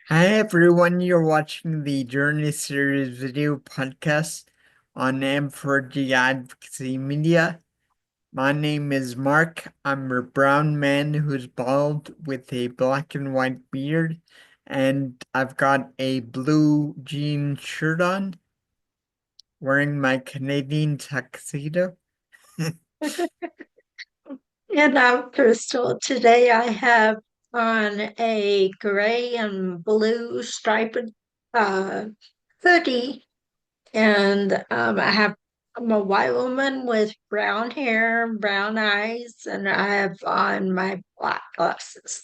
Hi everyone, you're watching the Journey Series video podcast on M4G Advocacy Media. My name is Mark. I'm a brown man who's bald with a black and white beard, and I've got a blue jean shirt on, wearing my Canadian tuxedo. And I'm Crystal. Today I have on a gray and blue striped uh, hoodie, and I'm a white woman with brown hair, brown eyes, and I have on my black glasses.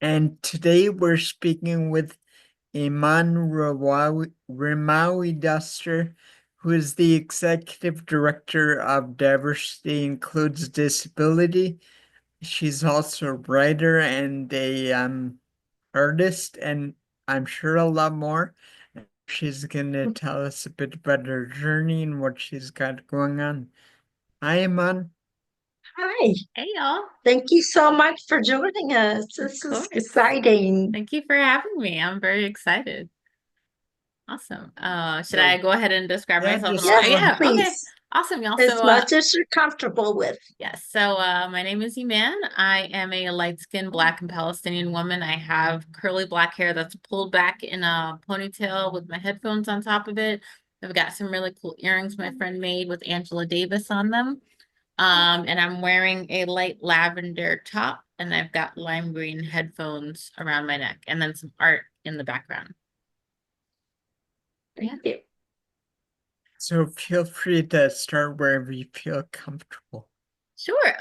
And today we're speaking with Iman Rimawi Duster, who is the executive director of Diversity Includes Disability. She's also a writer and a artist, and I'm sure a lot more. She's going to tell us a bit about her journey and what she's got going on. Hi, Iman. Hi, Hey y'all. thank you so much for joining us. Of This is course. exciting. Thank you for having me. I'm very excited. Awesome. Should I So, go ahead and describe yeah, myself? just Yes, go Yeah, ahead. okay. please, Awesome, y'all. as much as you're comfortable with. Yes. My name is Iman. I am a light-skinned Black and Palestinian woman. I have curly black hair that's pulled back in a ponytail with my headphones on top of it. I've got some really cool earrings my friend made with Angela Davis on them. And I'm wearing a light lavender top, and I've got lime green headphones around my neck, and then some art in the background. Yeah. Thank you. So, feel free to start wherever you feel comfortable. Sure.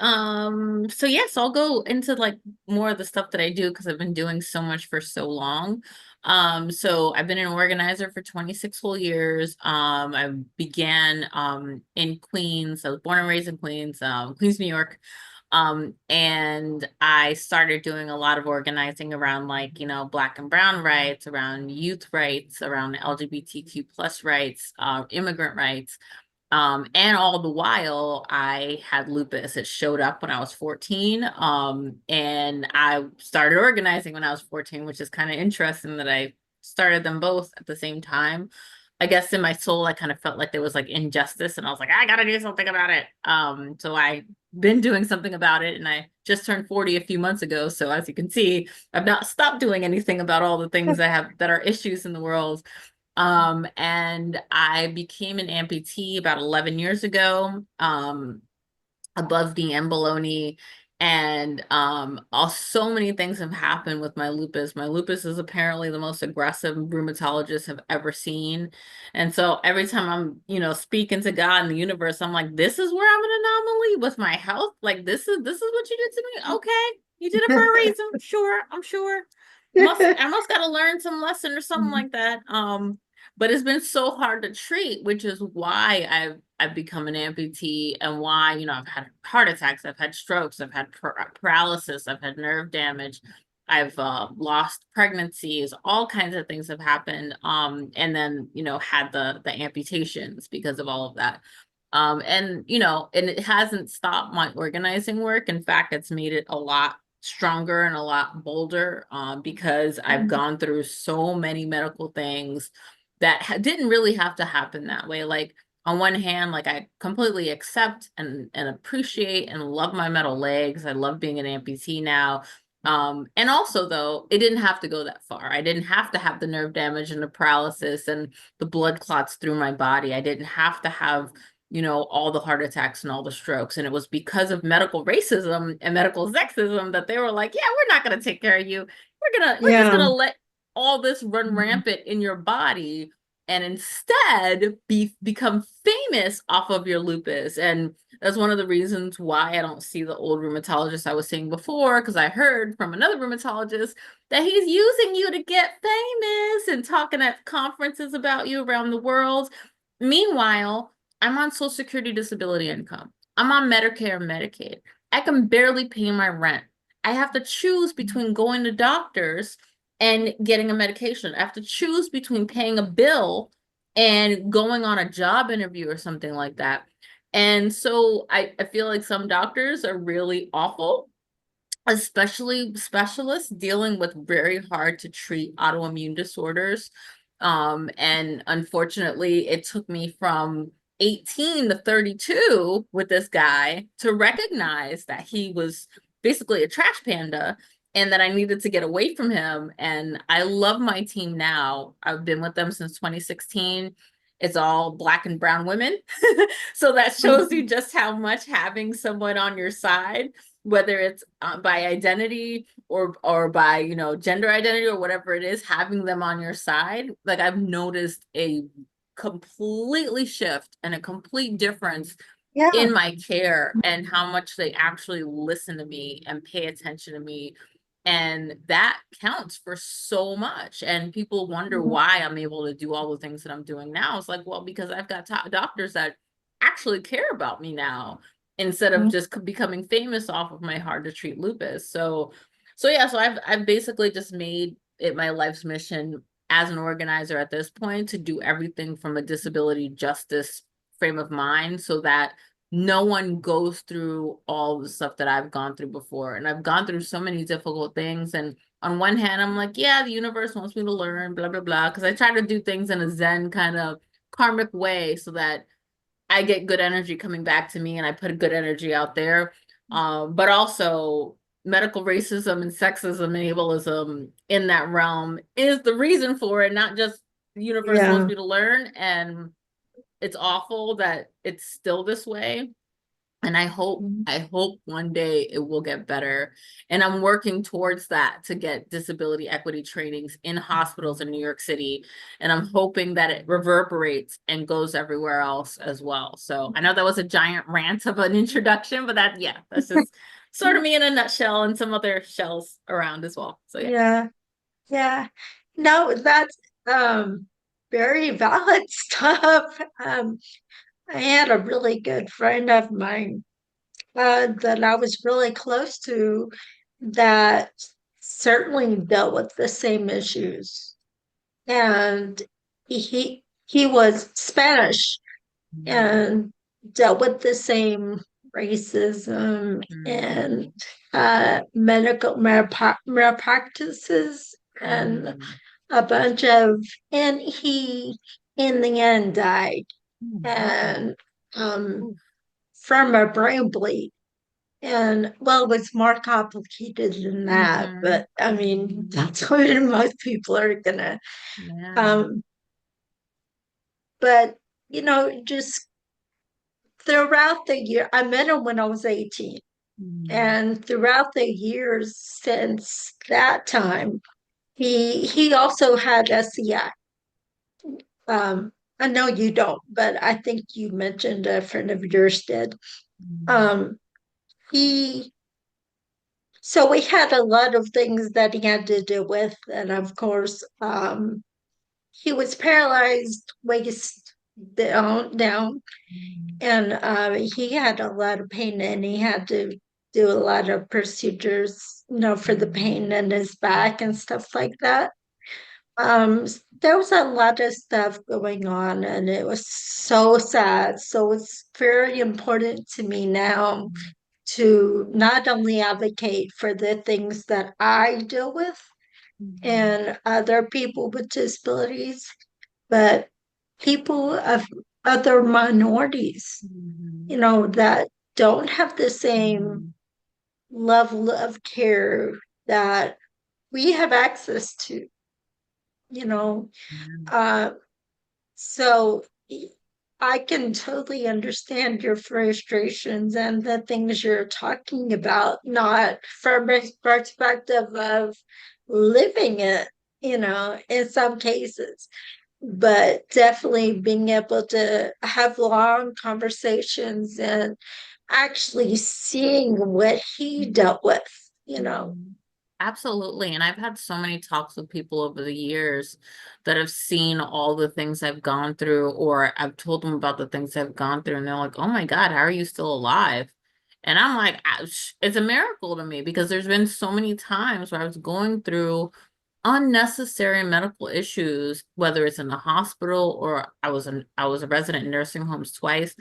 So I'll go into like more of the stuff that I do because I've been doing so much for so long. So I've been an organizer for 26 whole years. I began in Queens. I was born and raised in Queens, Queens, New York. And I started doing a lot of organizing around like, Black and brown rights, around youth rights, around LGBTQ plus rights, immigrant rights. And all the while I had lupus. It showed up when I was 14. And I started organizing when I was 14, which is kind of interesting that I started them both at the same time. I guess in my soul, I kind of felt like there was like injustice, and I was like, I gotta do something about it. So I been doing something about it, and I just turned 40 a few months ago. So as you can see, I've not stopped doing anything about all the things I have that are issues in the world. And I became an amputee about 11 years ago, above the emboloni. And so many things have happened with my lupus. My lupus is apparently the most aggressive rheumatologists have ever seen. And so every time I'm, speaking to God and the universe, I'm like, this is where I'm an anomaly with my health. Like this is what you did to me. Okay, you did it for a reason. Sure, I'm sure. I must gotta learn some lesson or something like that. But it's been so hard to treat, which is why I've become an amputee, and why, I've had heart attacks, I've had strokes, I've had paralysis, I've had nerve damage, I've lost pregnancies, all kinds of things have happened. And then, had the amputations because of all of that. And it hasn't stopped my organizing work. In fact, it's made it a lot stronger and a lot bolder, because I've gone through so many medical things that didn't really have to happen that way. Like, on one hand, like, I completely accept and appreciate and love my metal legs. I love being an amputee now. And also, though, it didn't have to go that far. I didn't have to have the nerve damage and the paralysis and the blood clots through my body. I didn't have to have, all the heart attacks and all the strokes. And it was because of medical racism and medical sexism that they were like, yeah, we're not going to take care of you. We're just Yeah. going to let all this run rampant in your body, and instead become famous off of your lupus. And that's one of the reasons why I don't see the old rheumatologist I was seeing before, because I heard from another rheumatologist that he's using you to get famous and talking at conferences about you around the world. Meanwhile, I'm on Social Security disability income. I'm on Medicare and Medicaid. I can barely pay my rent. I have to choose between going to doctors and getting a medication. I have to choose between paying a bill and going on a job interview or something like that. And so I feel like some doctors are really awful, especially specialists dealing with very hard to treat autoimmune disorders. And unfortunately, it took me from 18 to 32 with this guy to recognize that he was basically a trash panda and that I needed to get away from him. And I love my team now. I've been with them since 2016. It's all Black and brown women. So that shows you just how much having someone on your side, whether it's by identity or by, you know, gender identity or whatever it is, having them on your side, like I've noticed a completely shift and a complete difference Yeah. in my care and how much they actually listen to me and pay attention to me. And that counts for so much. And people wonder why I'm able to do all the things that I'm doing now. It's like, well, because I've got doctors that actually care about me now instead of just becoming famous off of my hard to treat lupus. So yeah, so I've basically just made it my life's mission as an organizer at this point to do everything from a disability justice frame of mind so that no one goes through all the stuff that I've gone through before. And I've gone through so many difficult things. And on one hand, I'm like, yeah, the universe wants me to learn, blah, blah, blah. Because I try to do things in a Zen kind of karmic way so that I get good energy coming back to me and I put good energy out there. But also medical racism and sexism and ableism in that realm is the reason for it, not just the universe wants Yeah. me to learn. And it's awful that it's still this way. And I hope one day it will get better. And I'm working towards that to get disability equity trainings in hospitals in New York City. And I'm hoping that it reverberates and goes everywhere else as well. So I know that was a giant rant of an introduction, but that's just sort of me in a nutshell and some other shells around as well. So yeah. Yeah. Yeah. No, that's very valid stuff. I had a really good friend of mine that I was really close to that certainly dealt with the same issues. And he was Spanish and dealt with the same racism and medical malpractices and a bunch of, and he in the end died and from a brain bleed. And well, it was more complicated than that, but I mean, that's what most people are gonna. Um, but you know, just throughout the year, I met him when I was 18. And throughout the years since that time, he also had SCI. I know you don't, but I think you mentioned a friend of yours did. Um, he so we had a lot of things that he had to deal with, and of course, he was paralyzed waist down, and he had a lot of pain, and he had to do a lot of procedures, you know, for the pain in his back and stuff like that. There was a lot of stuff going on, and it was so sad. So it's very important to me now to not only advocate for the things that I deal with and other people with disabilities, but people of other minorities, you know, that don't have the same level of care that we have access to, you know. Uh, so I can totally understand your frustrations and the things you're talking about, not from a perspective of living it, you know, in some cases, but definitely being able to have long conversations and actually seeing what he dealt with, you know. Absolutely. And I've had so many talks with people over the years that have seen all the things I've gone through, or I've told them about the things I've gone through, and they're like, oh my God, how are you still alive? And I'm like, it's a miracle to me because there's been so many times where I was going through unnecessary medical issues, whether it's in the hospital or I was a resident in nursing homes twice.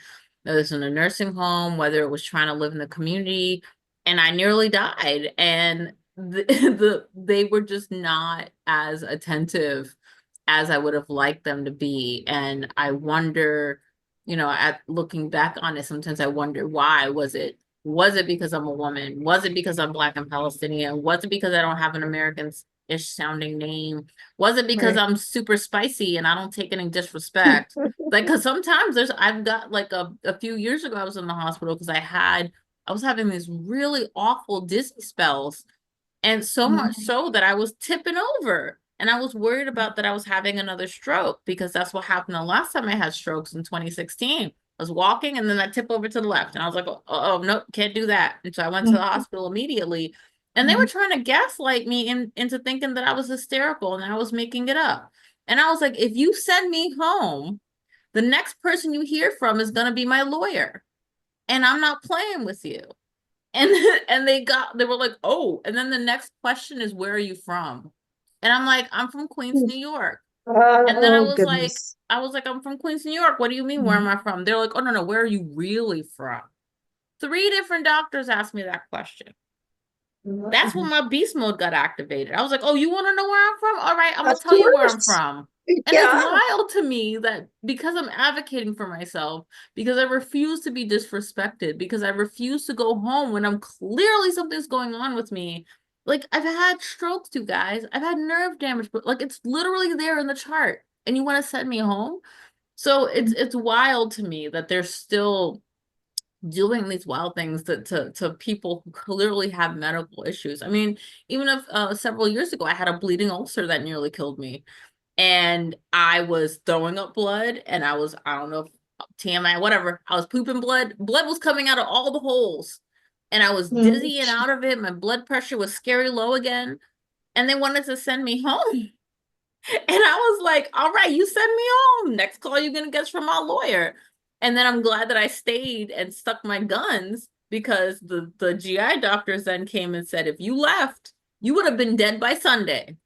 I was in a nursing home, whether it was trying to live in the community and I nearly died. And they were just not as attentive as I would have liked them to be. And I wonder, at looking back on it, sometimes I wonder why. Was it because I'm a woman? Was it because I'm Black and Palestinian? Was it because I don't have an American-ish sounding name? Was it because Right. I'm super spicy and I don't take any disrespect? Like, because sometimes I've got like a few years ago, I was in the hospital because I was having these really awful dizzy spells, and so much so that I was tipping over. And I was worried about that I was having another stroke, because that's what happened the last time I had strokes in 2016. I was walking and then I tip over to the left. And I was like, oh, no, can't do that. And so I went to the hospital immediately. And they were trying to gaslight me into thinking that I was hysterical and I was making it up. And I was like, if you send me home, the next person you hear from is going to be my lawyer. And I'm not playing with you. And they were like, oh, and then the next question is, where are you from? And I'm like, I'm from Queens, New York. And then Oh, goodness. I was like, I'm from Queens, New York. What do you mean, where am I from? They're like, oh, no, no, where are you really from? 3 different doctors asked me that question. That's when my beast mode got activated. I was like, oh, you want to know where I'm from? All right, I'm gonna Of tell you where I'm course. from. And it's Yeah. wild to me that because I'm advocating for myself, because I refuse to be disrespected, because I refuse to go home when I'm clearly something's going on with me. Like, I've had strokes, you guys. I've had nerve damage, but like, it's literally there in the chart. And you want to send me home? So it's wild to me that they're still doing these wild things to people who clearly have medical issues. I mean, even if several years ago I had a bleeding ulcer that nearly killed me, and I was throwing up blood, and I don't know if TMI, whatever, I was pooping blood. Blood was coming out of all the holes, and I was Mm. dizzy and out of it. My blood pressure was scary low again, and they wanted to send me home. And I was like, all right, you send me home. Next call you're gonna get from my lawyer. And then I'm glad that I stayed and stuck my guns, because the GI doctors then came and said, if you left, you would have been dead by Sunday.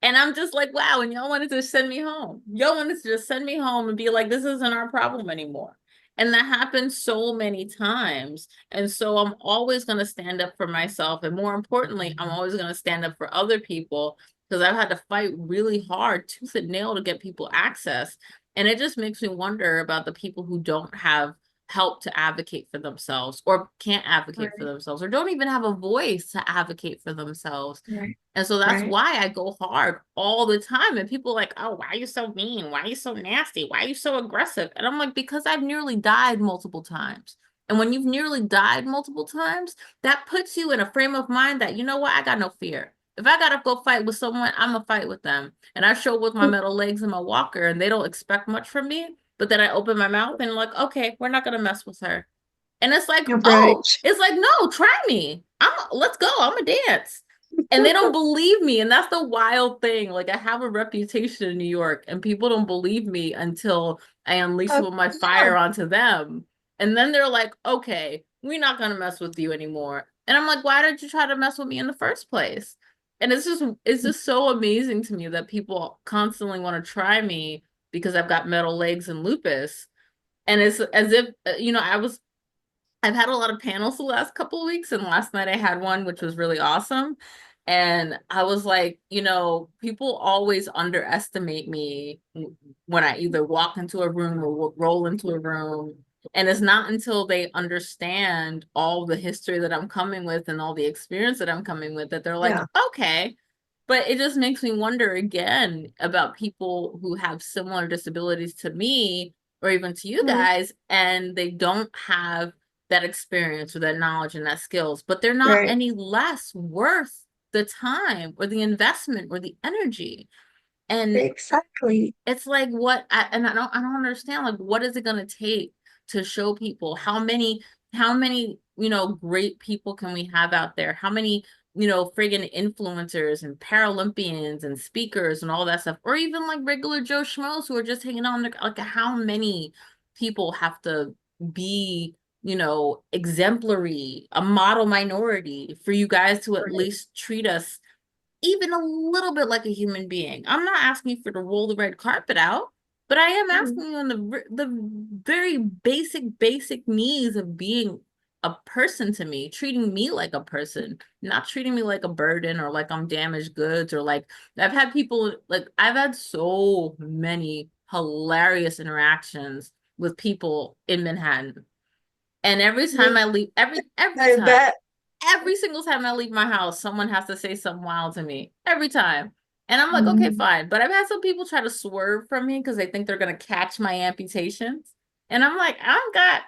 And I'm just like, wow, and y'all wanted to send me home. Y'all wanted to just send me home and be like, this isn't our problem anymore. And that happens so many times. And so I'm always going to stand up for myself. And more importantly, I'm always going to stand up for other people, because I've had to fight really hard, tooth and nail, to get people access. And it just makes me wonder about the people who don't have help to advocate for themselves, or can't advocate for Right. themselves, or don't even have a voice to advocate for themselves. Right. And so that's Right. why I go hard all the time. And people are like, oh, why are you so mean? Why are you so nasty? Why are you so aggressive? And I'm like, because I've nearly died multiple times. And when you've nearly died multiple times, that puts you in a frame of mind that, you know what, I got no fear. If I gotta go fight with someone, I'm gonna fight with them. And I show up with my metal legs and my walker, and they don't expect much from me. But then I open my mouth and like, okay, we're not gonna mess with her. And it's like, oh, Right. it's like, no, try me. Let's go. I'm a dance. And they don't believe me. And that's the wild thing. Like, I have a reputation in New York, and people don't believe me until I unleash some of my Yeah. fire onto them. And then they're like, okay, we're not gonna mess with you anymore. And I'm like, why did you try to mess with me in the first place? And it's just so amazing to me that people constantly want to try me because I've got metal legs and lupus. And it's as if, I've had a lot of panels the last couple of weeks, and last night I had one, which was really awesome. And I was like, people always underestimate me when I either walk into a room or roll into a room. And it's not until they understand all the history that I'm coming with and all the experience that I'm coming with that they're like, Yeah. okay. But it just makes me wonder again about people who have similar disabilities to me, or even to you Mm. guys, and they don't have that experience or that knowledge and that skills, but they're not Right. any less worth the time or the investment or the energy. And Exactly. it's like, I don't understand, like, what is it going to take to show people how many great people can we have out there? How many friggin' influencers and Paralympians and speakers and all that stuff, or even like regular Joe Schmoes who are just hanging on, like how many people have to be exemplary, a model minority, for you guys to at Right. least treat us even a little bit like a human being. I'm not asking you for to roll the red carpet out, but I am Mm. asking you on the very basic needs of being a person to me, treating me like a person, not treating me like a burden or like I'm damaged goods or like I've had so many hilarious interactions with people in Manhattan. And every time I leave, I bet. every single time I leave my house, someone has to say something wild to me. Every time. And I'm like, okay, Mhm. fine. But I've had some people try to swerve from me because they think they're gonna catch my amputations. And I'm like, I don't got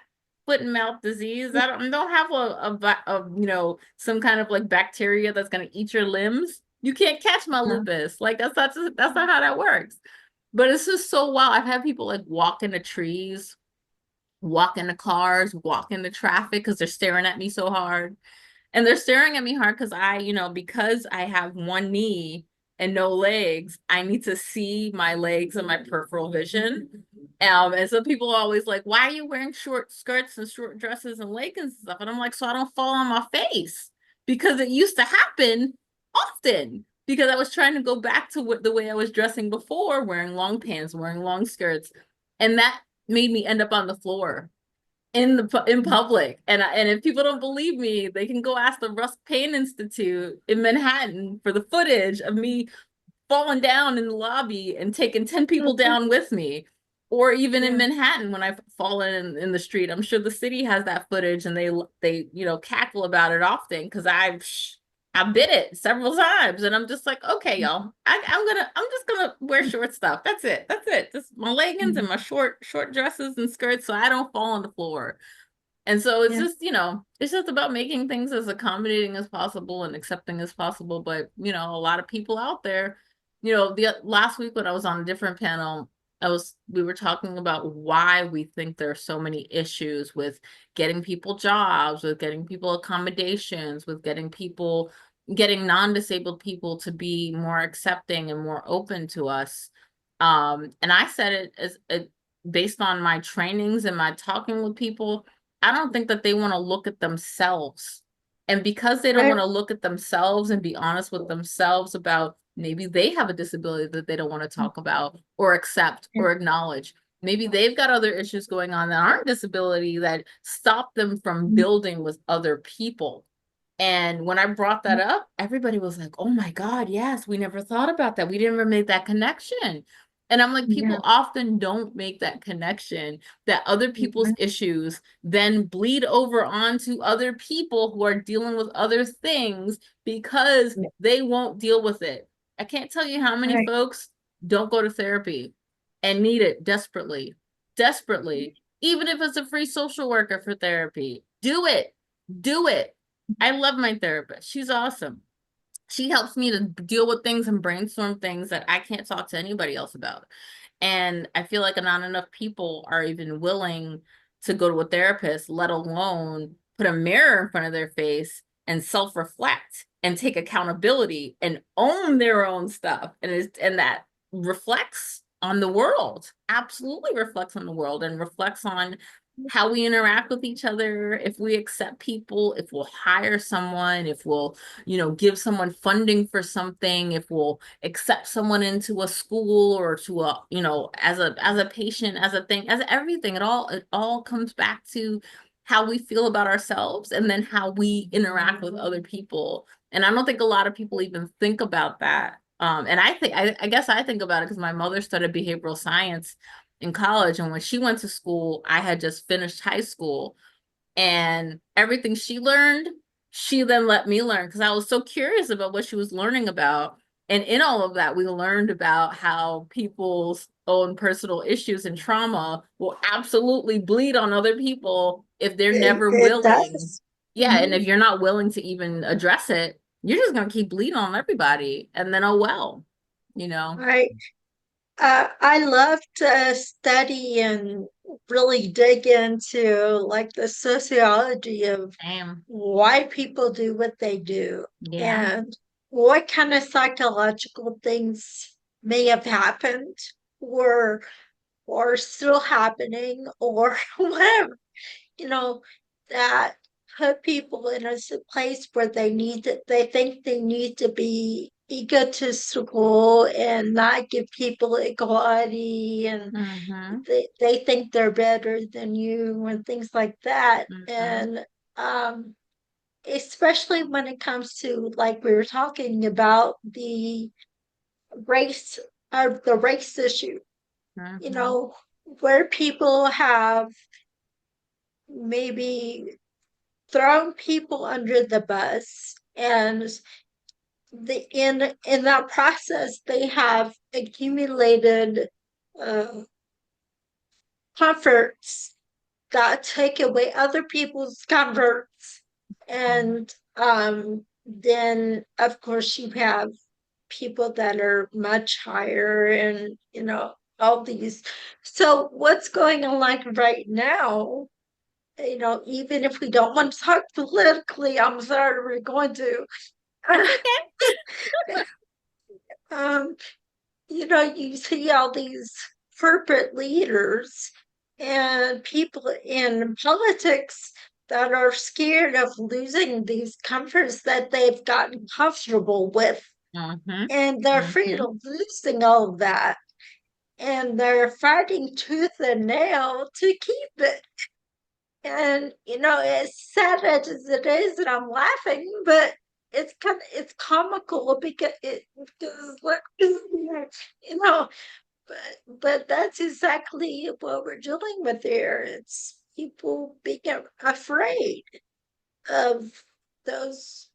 foot and mouth disease. I don't have some kind of like bacteria that's gonna eat your limbs. You can't catch my lupus. Like that's not how that works. But it's just so wild. I've had people like walk into trees, walk into cars, walk into traffic because they're staring at me so hard. And they're staring at me hard because because I have one knee and no legs, I need to see my legs and my peripheral vision. And so people are always like, why are you wearing short skirts and short dresses and leggings and stuff? And I'm like, so I don't fall on my face because it used to happen often because I was trying to go back to the way I was dressing before, wearing long pants, wearing long skirts. And that made me end up on the floor in public. And if people don't believe me, they can go ask the Rusk Pain Institute in Manhattan for the footage of me falling down in the lobby and taking 10 people down with me. Or even in Yeah. Manhattan when I've fallen in the street. I'm sure the city has that footage and they cackle about it often because I bit it several times and I'm just like, okay, y'all, I'm just gonna wear short stuff. That's it. That's it. Just my leggings and my short dresses and skirts so I don't fall on the floor. And so it's Yeah. just, it's just about making things as accommodating as possible and accepting as possible. But, a lot of people out there, the last week when I was on a different panel, we were talking about why we think there are so many issues with getting people jobs, with getting people accommodations, with getting non-disabled people to be more accepting and more open to us. And I said it based on my trainings and my talking with people. I don't think that they want to look at themselves. And because they don't I, want to look at themselves and be honest with themselves about maybe they have a disability that they don't want to talk about or accept or acknowledge. Maybe they've got other issues going on that aren't disability that stop them from building with other people. And when I brought that up, everybody was like, oh my God, yes, we never thought about that. We didn't ever make that connection. And I'm like, yeah. people often don't make that connection that other people's issues then bleed over onto other people who are dealing with other things because Yeah. they won't deal with it. I can't tell you how many Right. folks don't go to therapy and need it desperately, desperately. Even if it's a free social worker for therapy, do it. Do it. I love my therapist. She's awesome. She helps me to deal with things and brainstorm things that I can't talk to anybody else about. And I feel like not enough people are even willing to go to a therapist, let alone put a mirror in front of their face and self-reflect and take accountability and own their own stuff. And that reflects on the world, absolutely reflects on the world and reflects on how we interact with each other, if we accept people, if we'll hire someone, if we'll give someone funding for something, if we'll accept someone into a school or to a, as a patient, as a thing, as everything. It all comes back to how we feel about ourselves and then how we interact with other people. And I don't think a lot of people even think about that. And I guess I think about it because my mother studied behavioral science in college, and when she went to school, I had just finished high school, and everything she learned, she then let me learn because I was so curious about what she was learning about. And in all of that, we learned about how people's own personal issues and trauma will absolutely bleed on other people if they're never It willing. does. Yeah, and if you're not willing to even address it, you're just gonna keep bleeding on everybody. And then, oh well, you know. I I love to study and really dig into like the sociology of Damn. why people do what they do Yeah. and what kind of psychological things may have happened or or still happening or whatever, you know, that put people in a place where they think they need to be egotistical and not give people equality and Mm-hmm. they think they're better than you and things like that. Mm-hmm. And especially when it comes to, like we were talking about, the race the race issue, you Mhm. know, where people have maybe thrown people under the bus, and in that process they have accumulated uh, comforts that take away other people's comforts. And then of course you have people that are much higher, and all these. So what's going on, like right now, even if we don't want to talk politically, I'm sorry, we're going to. That's okay. um you see all these corporate leaders and people in politics that are scared of losing these comforts that they've gotten comfortable with, Mhm. and they're afraid Mhm. of losing all of that, and they're fighting tooth and nail to keep it. And as sad as it is, and I'm laughing, but it's comical because you know but that's exactly what we're dealing with there. It's people being afraid of those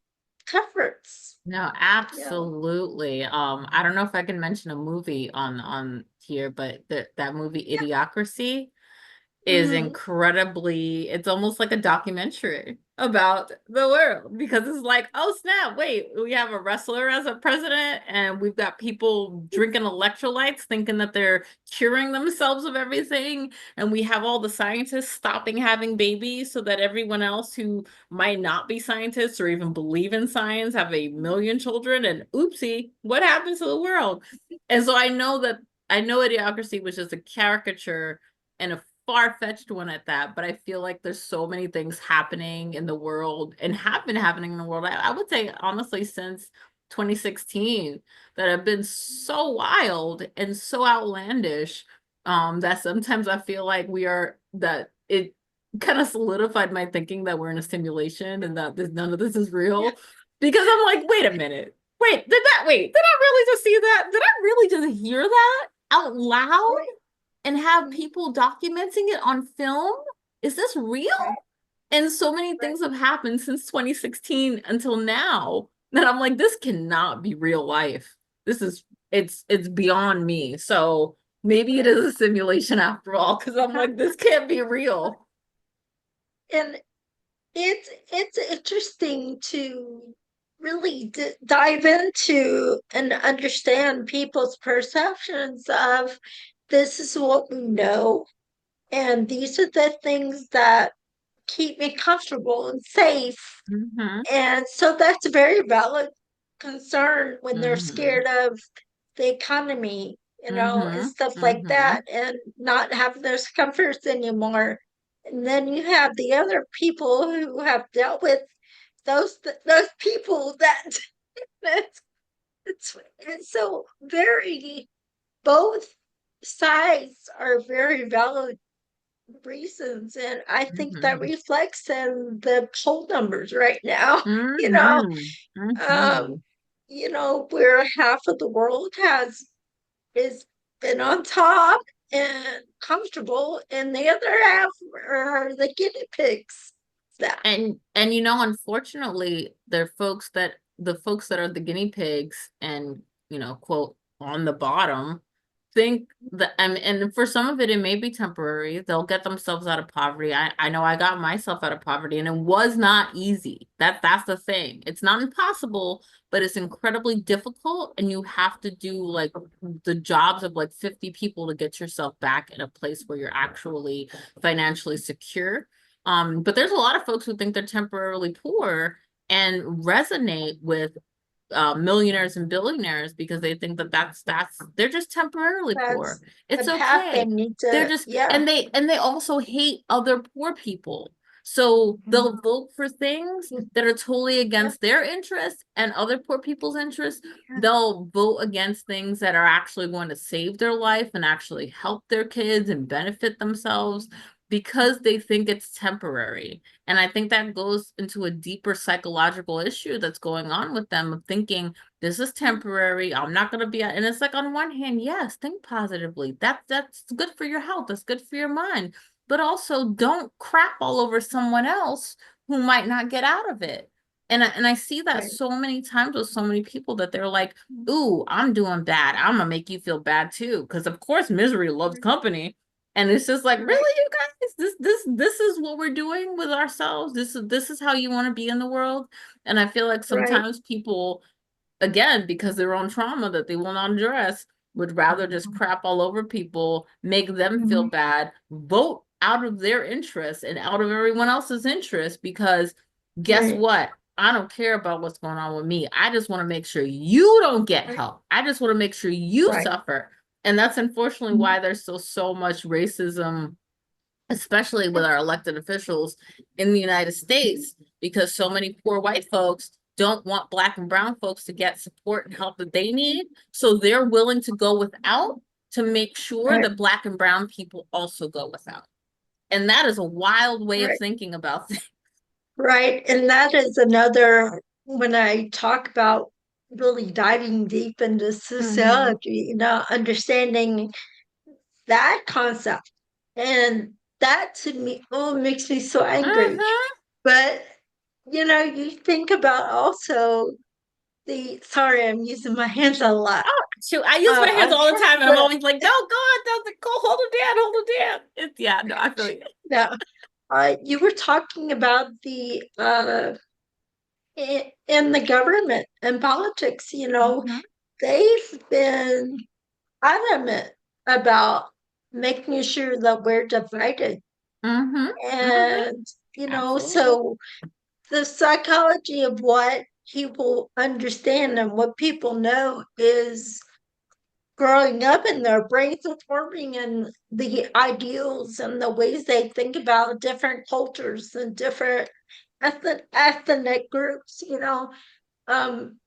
comforts. No, Yeah. absolutely. I don't know if I can mention a movie on here, but that movie Idiocracy is Mhm. incredibly, it's almost like a documentary about the world, because it's like, oh snap, wait, we have a wrestler as a president and we've got people drinking electrolytes thinking that they're curing themselves of everything, and we have all the scientists stopping having babies so that everyone else who might not be scientists or even believe in science have a million children, and oopsie, what happens to the world? And so I know Idiocracy was just a caricature and a far-fetched one at that, but I feel like there's so many things happening in the world and have been happening in the world. I would say honestly since 2016 that have been so wild and so outlandish, that sometimes I feel like that it kind of solidified my thinking that we're in a simulation and that none of this is Yeah. real, because I'm like, wait a minute. Did I really just see that? Did I really just hear that out loud? Right. And have people documenting it on film? Is this real? Right. And so many Right. things have happened since 2016 until now that I'm like, this cannot be real life. This is it's beyond me. So maybe it is a simulation after all, because I'm like, this can't be real. And it's interesting to really dive into and understand people's perceptions of, this is what we know, and these are the things that keep me comfortable and safe. Mm-hmm. And so that's a very valid concern when they're Mm-hmm. scared of the economy, and Mm-hmm. stuff like Mm-hmm. that, and not having those comforts anymore. And then you have the other people who have dealt with those people that it's, it's so very, both sides are very valid reasons, and I think that Mm-hmm. reflects in the poll numbers right now. you know Mm-hmm. Mm-hmm. um where half of the world has is been on top and comfortable, and the other half are the guinea pigs. That And unfortunately, the folks that are the guinea pigs and, quote, on the bottom, think that, and for some of it, it may be temporary. They'll get themselves out of poverty. I know I got myself out of poverty and it was not easy. That's the thing. It's not impossible, but it's incredibly difficult, and you have to do like the jobs of like 50 people to get yourself back in a place where you're actually financially secure. But there's a lot of folks who think they're temporarily poor and resonate with millionaires and billionaires because they think that that's they're just temporarily poor. that's the It's path they okay. need They're to. just Yeah. and they also hate other poor people. So they'll vote for things that are totally Yeah. against their interests and other poor people's interests. They'll vote against things that are actually going to save their life and actually help their kids and benefit themselves. because they think it's temporary. And I think that goes into a deeper psychological issue that's going on with them of thinking this is temporary. I'm not going to be, and it's like on one hand, yes, think positively. That's good for your health. That's good for your mind. But also don't crap all over someone else who might not get out of it. And I see that Right. so many times with so many people that they're like, ooh, I'm doing bad. I'm gonna make you feel bad too. Because of course misery loves company. And it's just like, Right. really, you guys, this is what we're doing with ourselves. This is how you want to be in the world. And I feel like Right. sometimes people, again, because their own trauma that they will not address, would rather just crap all over people, make them feel bad, vote out of their interest and out of everyone else's interest, because guess Right. what? I don't care about what's going on with me. I just want to make sure you don't get Right. help. I just want to make sure you Right. suffer. And that's unfortunately why there's still so much racism, especially with our elected officials in the United States, because so many poor white folks don't want Black and brown folks to get support and help that they need. So they're willing to go without to make sure Right. that Black and brown people also go without. And that is a wild way of Right. thinking about things. Right. And that is another, when I talk about really diving deep into sociology, understanding that concept. And that to me, oh, makes me so angry. Mhm. But, you think about also sorry, I'm using my hands a lot. Oh, shoot, I use my hands I'm all the trying time, and I'm to, always like, no, God, doesn't go, hold them down, hold them down. It's, yeah, no, I feel you. no, you were talking about in the government and politics, Mhm. they've been adamant about making sure that we're divided. Mhm. Mhm. And, Absolutely. so the psychology of what people understand and what people know is growing up and their brains are forming and the ideals and the ways they think about different cultures and different ethnic groups, um,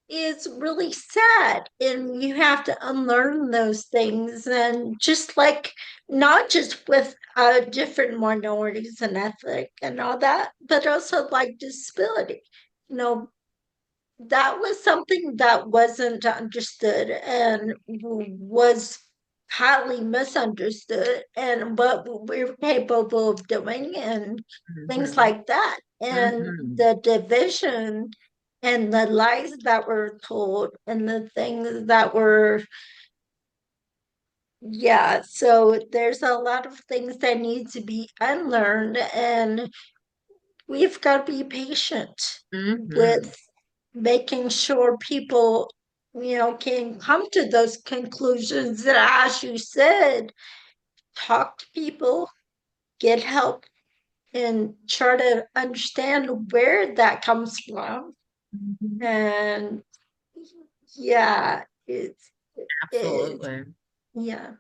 is really sad. And you have to unlearn those things. And just like, not just with different minorities and ethnic and all that, but also like disability. You know, that was something that wasn't understood and was highly misunderstood, and what we're capable of doing and things Mhm. like that, and Mhm. the division and the lies that were told and the things that were, yeah, so there's a lot of things that need to be unlearned, and we've got to be patient Mhm. with making sure people, can come to those conclusions that, as you said, talk to people, get help, and try to understand where that comes from. Mhm. And yeah, it's Absolutely. yeah.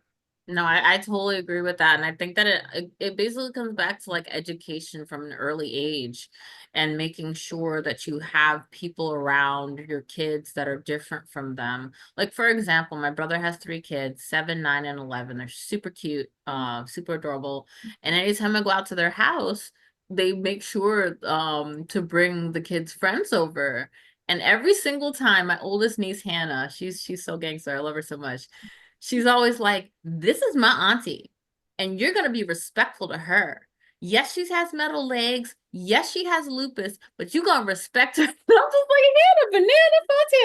No, I totally agree with that. And I think that it basically comes back to like education from an early age and making sure that you have people around your kids that are different from them. Like for example, my brother has three kids, 7, 9, and 11. They're super cute, super adorable. And anytime I go out to their house, they make sure to bring the kids' friends over. And every single time, my oldest niece Hannah, she's so gangster. I love her so much. She's always like, this is my auntie, and you're going to be respectful to her. Yes, she has metal legs. Yes, she has lupus, but you're going to respect her. And I'm just like, Hannah, banana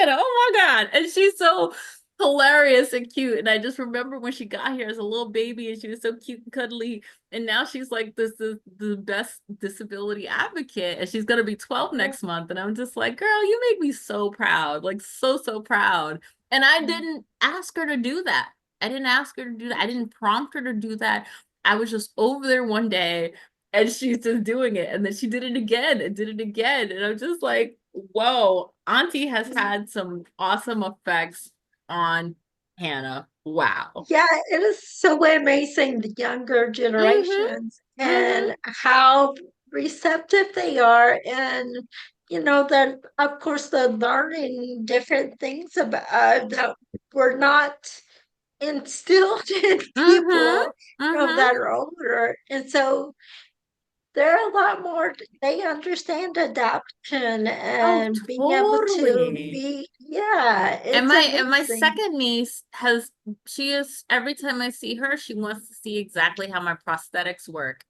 Fontana. Oh my God. And she's so hilarious and cute. And I just remember when she got here as a little baby and she was so cute and cuddly. And now she's like this is the best disability advocate. And she's going to be 12 next month. And I'm just like, girl, you make me so proud. Like, so, so proud. And I didn't ask her to do that. I didn't ask her to do that. I didn't prompt her to do that. I was just over there one day and she's just doing it. And then she did it again and did it again. And I'm just like, whoa, Auntie has had some awesome effects on Hannah. Wow. Yeah, it is so amazing, the younger Mm-hmm. generations Mm-hmm. and how receptive they are. And, that of course they're learning different things about that we're not instilled in Mm-hmm. people from Mm-hmm. that are older. And so they're a lot more, they understand adoption Oh, and being able to totally. be, yeah, And it's my amazing. second niece she is every time I see her, she wants to see exactly how my prosthetics work.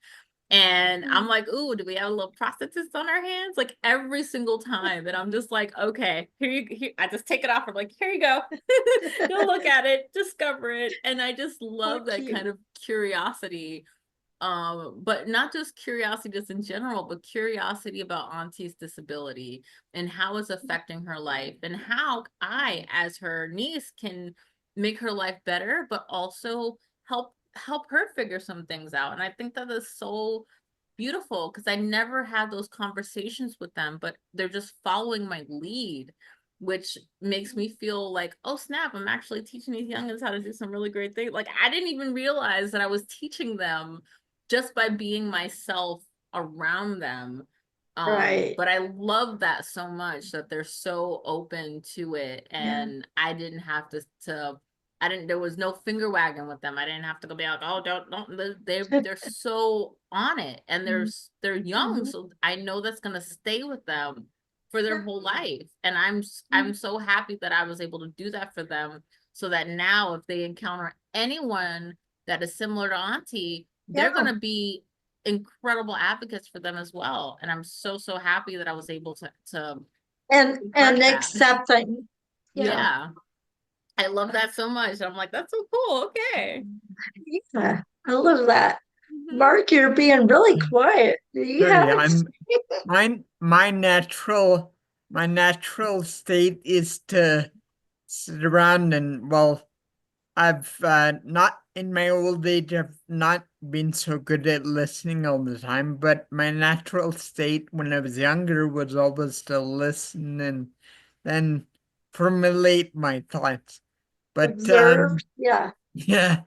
And I'm like, ooh, do we have a little prosthetist on our hands? Like every single time. And I'm just like, okay, here, I just take it off. I'm like, here you go. Go look at it, discover it. And I just So love that kind cute. of curiosity. But not just curiosity just in general, but curiosity about Auntie's disability and how it's affecting her life and how I, as her niece, can make her life better, but also help her figure some things out. And I think that is so beautiful because I never had those conversations with them, but they're just following my lead, which makes me feel like, oh snap, I'm actually teaching these youngins how to do some really great things. Like I didn't even realize that I was teaching them just by being myself around them. Right. But I love that so much that they're so open to it, Yeah. and I didn't have to I didn't there was no finger wagging with them. I didn't have to go be like, oh, don't they're so on it, and they're young, Mhm. so I know that's gonna stay with them for their whole life. And I'm Mhm. so happy that I was able to do that for them, so that now if they encounter anyone that is similar to Auntie, they're Yeah. gonna be incredible advocates for them as well. And I'm so happy that I was able to And impress that. accepting. Yeah. Yeah. I love that so much. I'm like, that's so cool. Okay. Yeah. I love that. Mhm. Mark, you're being really quiet. Do you Sorry, have I'm my natural state is to sit around and well, I've not in my old age I've not been so good at listening all the time, but my natural state when I was younger was always to listen and then formulate my thoughts. But observed? Yeah. yeah,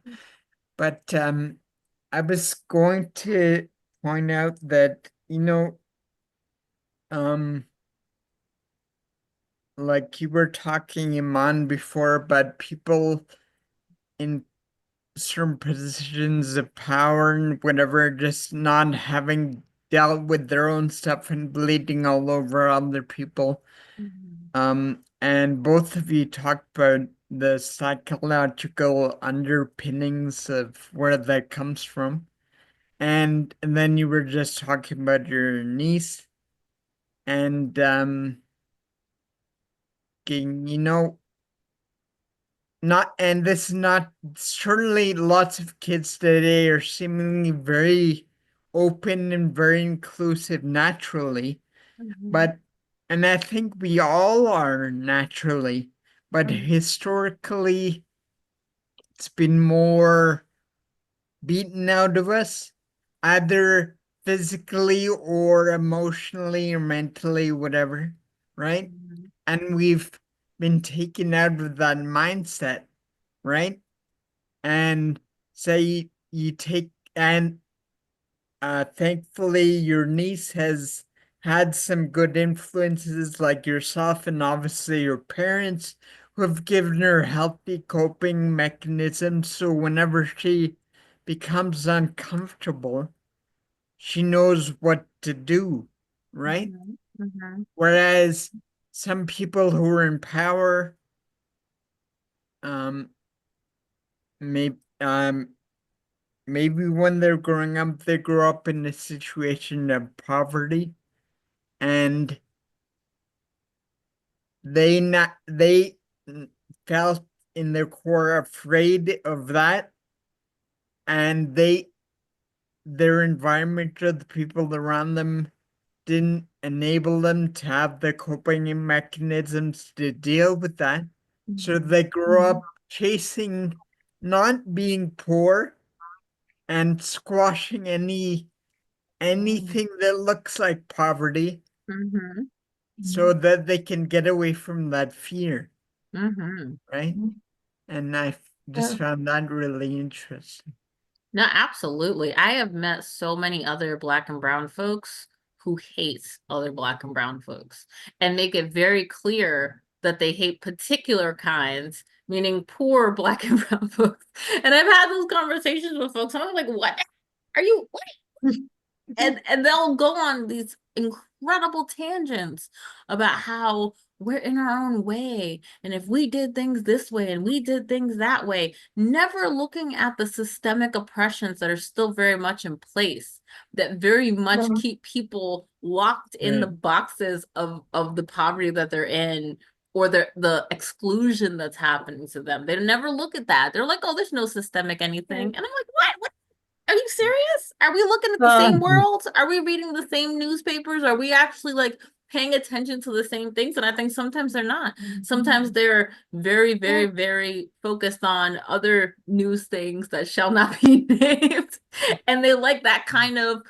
but I was going to point out that, um like you were talking Iman before about people in certain positions of power and whatever just not having dealt with their own stuff and bleeding all over other people. Mhm. And both of you talked about the psychological underpinnings of where that comes from. And then you were just talking about your niece and you know not and this is not certainly lots of kids today are seemingly very open and very inclusive naturally, Mhm. but and I think we all are naturally, but Mhm. historically it's been more beaten out of us, either physically or emotionally or mentally, whatever, right? Mhm. And we've been taken out of that mindset, right? And say you take and thankfully your niece has had some good influences like yourself and obviously your parents who have given her healthy coping mechanisms so whenever she becomes uncomfortable she knows what to do, right? Mhm. Mhm. Whereas some people who are in power um may maybe when they're growing up, they grow up in a situation of poverty and they felt in their core afraid of that and their environment or the people around them didn't enable them to have the coping mechanisms to deal with that. So Mhm. they grew up chasing not being poor and squashing anything that looks like poverty Mhm. so that they can get away from that fear, Mhm. right? And I Yeah. just found that really interesting. No, absolutely. I have met so many other Black and brown folks who hate other Black and brown folks and make it very clear that they hate particular kinds meaning poor Black and brown folks. And I've had those conversations with folks, and I'm like, what are you, what? And they'll go on these incredible tangents about how we're in our own way, and if we did things this way and we did things that way, never looking at the systemic oppressions that are still very much in place, that very much Yeah. keep people locked in the Right. boxes of the poverty that they're in, or the exclusion that's happening to them. They never look at that. They're like, oh, there's no systemic anything. And I'm like, what? Are you serious? Are we looking at the Uh, same world? Are we reading the same newspapers? Are we actually like paying attention to the same things? And I think sometimes they're not. Sometimes they're very, very, very focused on other news things that shall not be named. And they like that kind of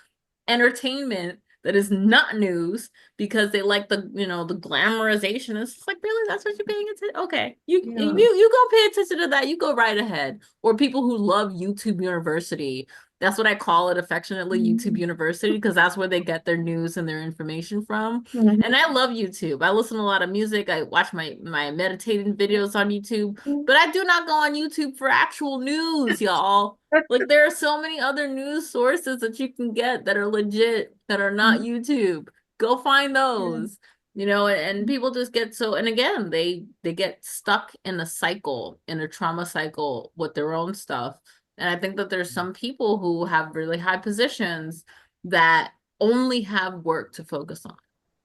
entertainment that is not news because they like the, you know, the glamorization. It's just like, really, that's what you're paying attention? Okay. Yeah. You go pay attention to that. You go right ahead. Or people who love YouTube University. That's what I call it affectionately, YouTube University, because that's where they get their news and their information from. Mhm. And I love YouTube. I listen to a lot of music. I watch my meditating videos on YouTube, but I do not go on YouTube for actual news, y'all. Like there are so many other news sources that you can get that are legit, that are not YouTube. Go find those. You know, and people just get so, and again, they get stuck in a cycle, in a trauma cycle with their own stuff. And I think that there's some people who have really high positions that only have work to focus on.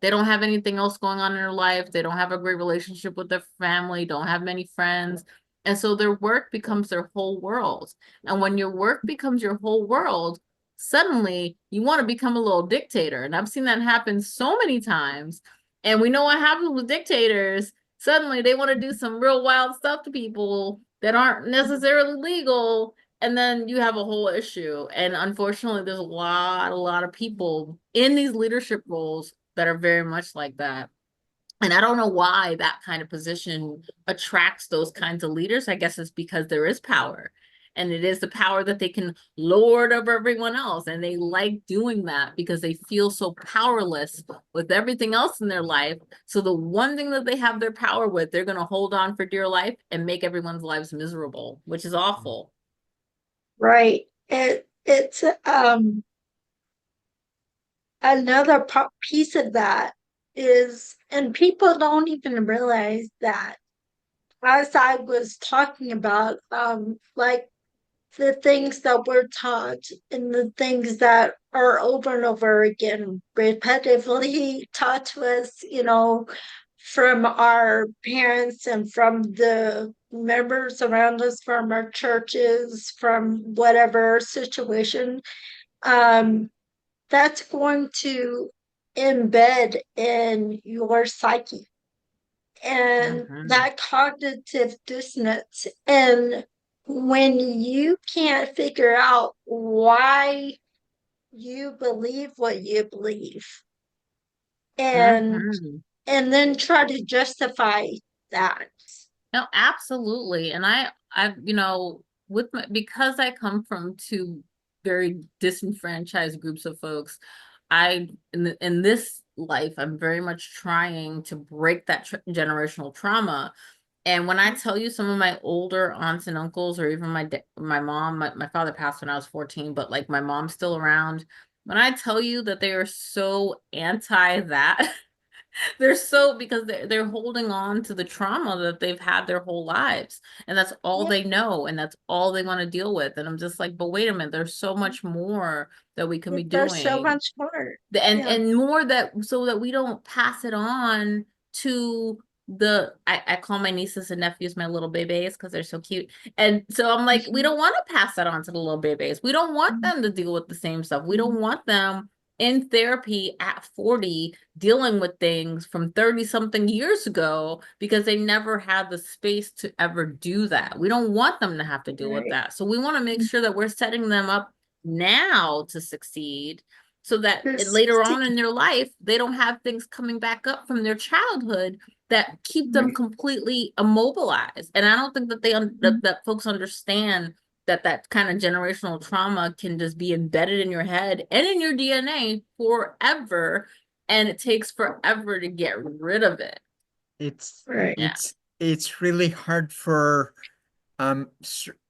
They don't have anything else going on in their life. They don't have a great relationship with their family, don't have many friends. And so their work becomes their whole world. And when your work becomes your whole world, suddenly you want to become a little dictator. And I've seen that happen so many times. And we know what happens with dictators. Suddenly they want to do some real wild stuff to people that aren't necessarily legal. And then you have a whole issue. And unfortunately, there's a lot of people in these leadership roles that are very much like that. And I don't know why that kind of position attracts those kinds of leaders. I guess it's because there is power. And it is the power that they can lord over everyone else. And they like doing that because they feel so powerless with everything else in their life. So the one thing that they have their power with, they're going to hold on for dear life and make everyone's lives miserable, which is awful. Right. It's another piece of that is, and people don't even realize that, as I was talking about, like the things that we're taught and the things that are over and over again repetitively taught to us, you know, from our parents and from the members around us, from our churches, from whatever situation, um, that's going to embed in your psyche. And that cognitive dissonance, and when you can't figure out why you believe what you believe, and Mhm. and then try to justify that. No, absolutely. And you know, with my, because I come from two very disenfranchised groups of folks, in this life, I'm very much trying to break that generational trauma. And when I tell you some of my older aunts and uncles, or even my mom, my father passed when I was 14, but like my mom's still around. When I tell you that they are so anti that, they're so, because they're holding on to the trauma that they've had their whole lives, and that's all Yeah, they know, and that's all they want to deal with. And I'm just like, but wait a minute, there's so much more that we can be there's so doing, much more. and Yeah. more, that so that we don't pass it on to I call my nieces and nephews my little babies because they're so cute. And so I'm like, we don't want to pass that on to the little babies. We don't want them to deal with the same stuff. We don't want them in therapy at 40 dealing with things from 30 something years ago because they never had the space to ever do that. We don't want them to have to deal with Right. that. So we want to make sure that we're setting them up now to succeed, so that later on in their life, they don't have things coming back up from their childhood that keep them completely immobilized. And I don't think that that folks understand that that kind of generational trauma can just be embedded in your head and in your DNA forever, and it takes forever to get rid of it. It's Right. Yeah. it's really hard for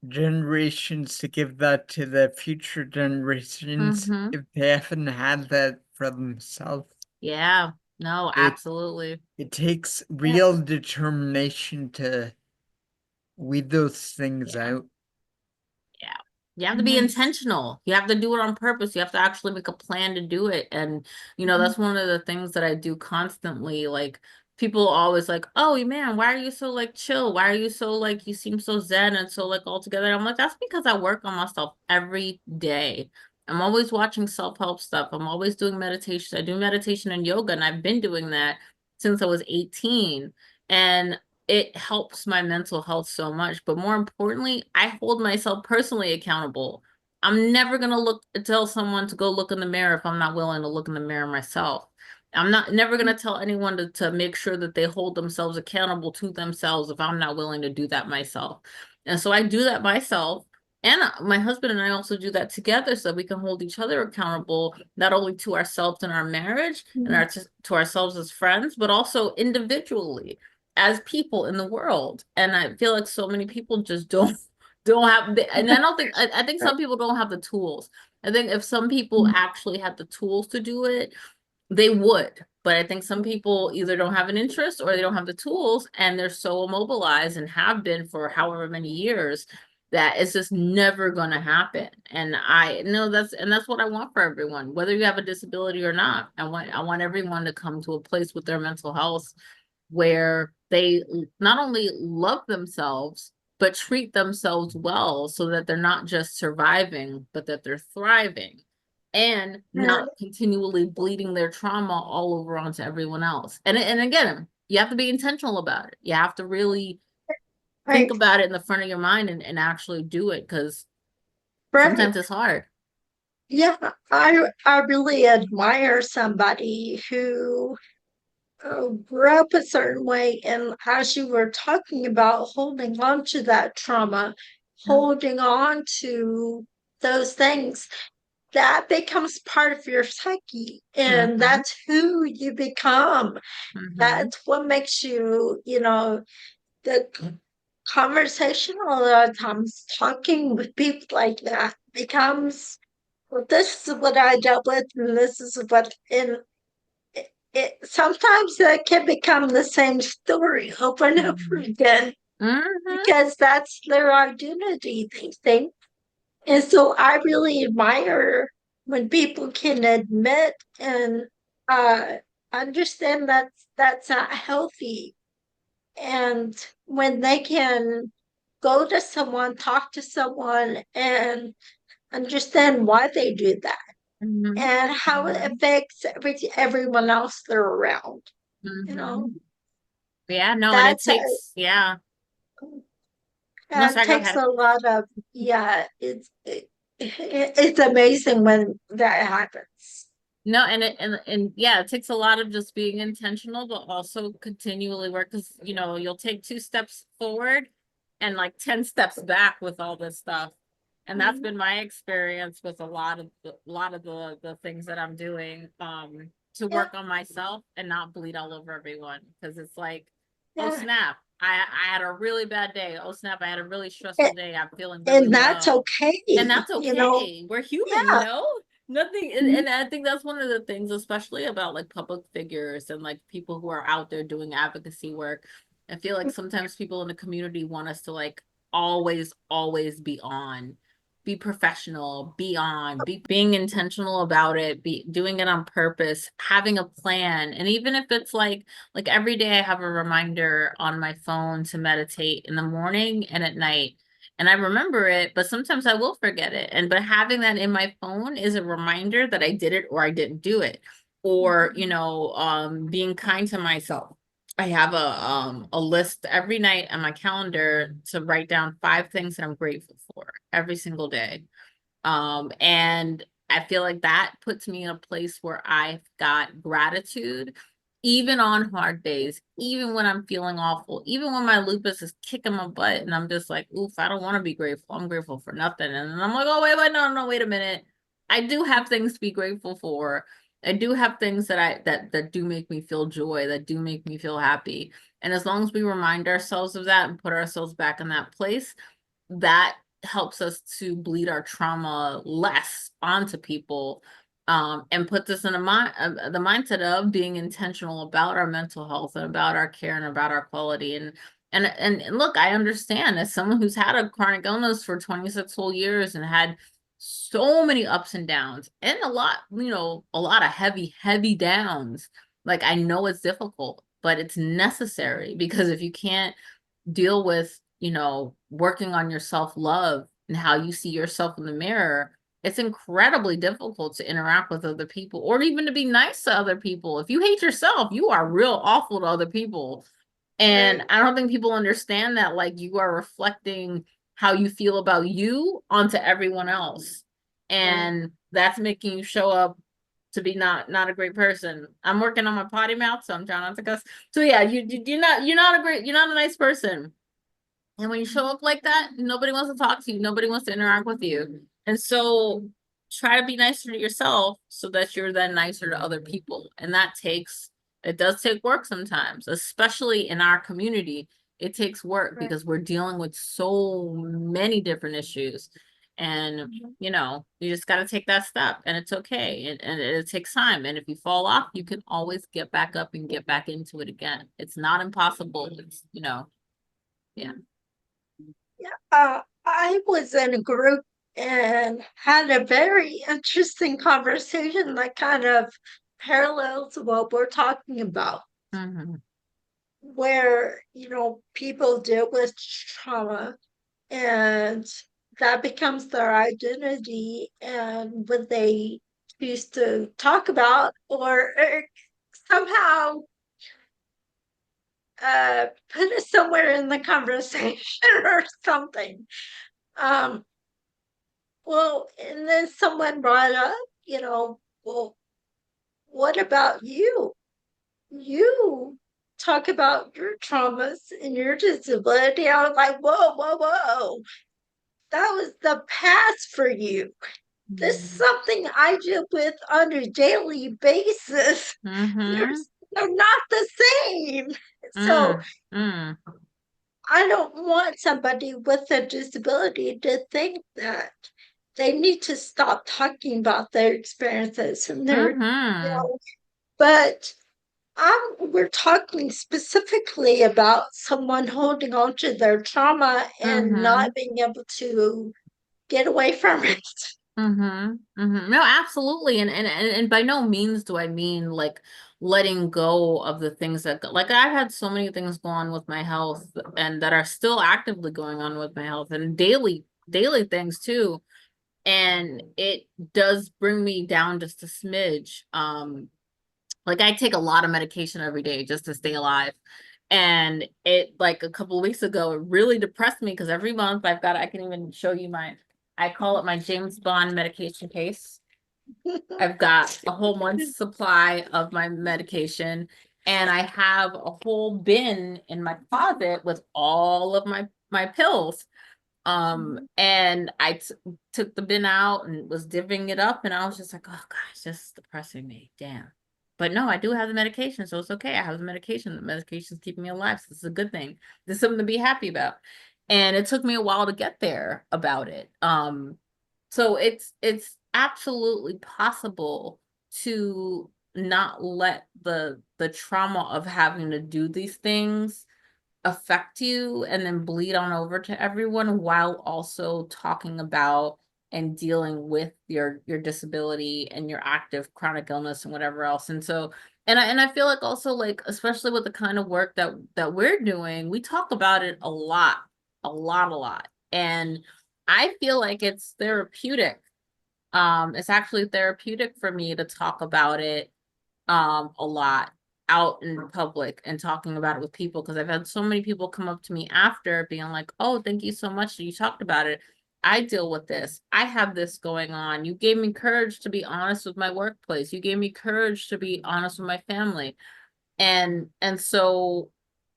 generations to give that to the future generations Mm-hmm. if they haven't had that for themselves. Yeah, no, It absolutely. it takes Yeah. real determination to weed those things Yeah. out. Yeah. You have to be Mhm. intentional. You have to do it on purpose. You have to actually make a plan to do it. And, that's one of the things that I do constantly. Like, people always like, oh, man, why are you so like chill? Why are you so like, you seem so zen and so like all together? I'm like, that's because I work on myself every day. I'm always watching self-help stuff. I'm always doing meditation. I do meditation and yoga, and I've been doing that since I was 18. And it helps my mental health so much. But more importantly, I hold myself personally accountable. I'm never gonna tell someone to go look in the mirror if I'm not willing to look in the mirror myself. I'm not never gonna tell anyone to make sure that they hold themselves accountable to themselves if I'm not willing to do that myself. And so I do that myself. And my husband and I also do that together so that we can hold each other accountable, not only to ourselves in our marriage and to ourselves as friends, but also individually as people in the world. And I feel like so many people just don't have and I don't think I think some people don't have the tools. I think if some people actually had the tools to do it, they would. But I think some people either don't have an interest or they don't have the tools, and they're so immobilized and have been for however many years that it's just never going to happen. And I know that's what I want for everyone, whether you have a disability or not. I want everyone to come to a place with their mental health where they not only love themselves, but treat themselves well so that they're not just surviving, but that they're thriving and not continually bleeding their trauma all over onto everyone else. And again, you have to be intentional about it. You have to really think Right. about it in the front of your mind and actually do it, because Right. sometimes it's hard. Yeah, I really admire somebody who grew up a certain way, and as you were talking about holding on to that trauma, holding on to those things, that becomes part of your psyche, and Mhm. that's who you become. Mhm. That's what makes you, the conversation a lot of times talking with people like that becomes, well, this is what I dealt with, and this is what, and it sometimes that can become the same story over and over again Mhm. because that's their identity, they think. And so I really admire when people can admit and uh, understand that that's not healthy. And when they can go to someone, talk to someone, and understand why they do that Mhm. and how it affects everyone else they're around. You know, Mhm. Yeah, no, and it that's takes, yeah. No, it sorry, go takes ahead. a lot of, yeah, it's amazing when that happens. No, and yeah, it takes a lot of just being intentional, but also continually work, because you'll take 2 steps forward and like 10 steps back with all this stuff. And that's been my experience with a lot of the things that I'm doing to Yeah, work on myself and not bleed all over everyone. Because it's like, oh yeah. snap, I had a really bad day. Oh snap, I had a really And, stressful day. I'm feeling really and that's low. okay, And that's okay. We're human, yeah. Nothing, and I think that's one of the things, especially about like public figures and like people who are out there doing advocacy work. I feel like sometimes people in the community want us to like always be professional, be on, being intentional about it, be doing it on purpose, having a plan. And even if it's like every day I have a reminder on my phone to meditate in the morning and at night, and I remember it, but sometimes I will forget it. But having that in my phone is a reminder that I did it or I didn't do it. Or, being kind to myself. I have a list every night on my calendar to write down 5 things that I'm grateful for every single day. And I feel like that puts me in a place where I've got gratitude, even on hard days, even when I'm feeling awful, even when my lupus is kicking my butt and I'm just like, oof, I don't want to be grateful. I'm grateful for nothing. And then I'm like, oh, wait, no, wait a minute. I do have things to be grateful for. I do have things that do make me feel joy, that do make me feel happy. And as long as we remind ourselves of that and put ourselves back in that place, that helps us to bleed our trauma less onto people, and puts us in the mindset of being intentional about our mental health and about our care and about our quality. And look, I understand, as someone who's had a chronic illness for 26 whole years and had so many ups and downs and a lot, a lot of heavy downs. Like, I know it's difficult, but it's necessary, because if you can't deal with, working on your self-love and how you see yourself in the mirror, it's incredibly difficult to interact with other people or even to be nice to other people. If you hate yourself, you are real awful to other people. And Right. I don't think people understand that, like, you are reflecting how you feel about you onto everyone else. And that's making you show up to be not a great person. I'm working on my potty mouth, so I'm trying not to cuss. So yeah, you're not a nice person. And when you show up like that, nobody wants to talk to you. Nobody wants to interact with you. And so try to be nicer to yourself so that you're then nicer to other people. And it does take work sometimes, especially in our community. It takes work Right. because we're dealing with so many different issues. And, you just got to take that step, and it's okay. And it takes time. And if you fall off, you can always get back up and get back into it again. It's not impossible. Yeah. I was in a group and had a very interesting conversation that kind of parallels what we're talking about, Mm-hmm. where, people deal with trauma and that becomes their identity. And when they choose to talk about or somehow put it somewhere in the conversation or something. Um, well, and then someone brought up, well, what about you? You talk about your traumas and your disability. I was like, whoa, whoa, whoa. That was the past for you. This is something I deal with on a daily basis. Mm-hmm. They're not the same. So Mm, mm, I don't want somebody with a disability to think that they need to stop talking about their experiences and mm-hmm. but we're talking specifically about someone holding on to their trauma and Mm-hmm. not being able to get away from it. Mm-hmm. Mm-hmm. No, absolutely. And by no means do I mean like letting go of the things like I've had so many things go on with my health and that are still actively going on with my health, and daily things too. And it does bring me down just a smidge. Like, I take a lot of medication every day just to stay alive. And it, like, a couple of weeks ago, it really depressed me because every month I can even show you I call it my James Bond medication case. I've got a whole month's supply of my medication, and I have a whole bin in my closet with all of my pills. And took the bin out and was divvying it up, and I was just like, oh gosh, this is depressing me. Damn. But no, I do have the medication, so it's okay. I have the medication. The medication's keeping me alive, so this is a good thing. This is something to be happy about. And it took me a while to get there about it. So it's absolutely possible to not let the trauma of having to do these things affect you and then bleed on over to everyone, while also talking about and dealing with your disability and your active chronic illness and whatever else. And so, and I feel like also, like, especially with the kind of work that we're doing, we talk about it a lot, a lot. And I feel like it's therapeutic. It's actually therapeutic for me to talk about it a lot out in public and talking about it with people, because I've had so many people come up to me after being like, oh, thank you so much that you talked about it. I deal with this. I have this going on. You gave me courage to be honest with my workplace. You gave me courage to be honest with my family. And so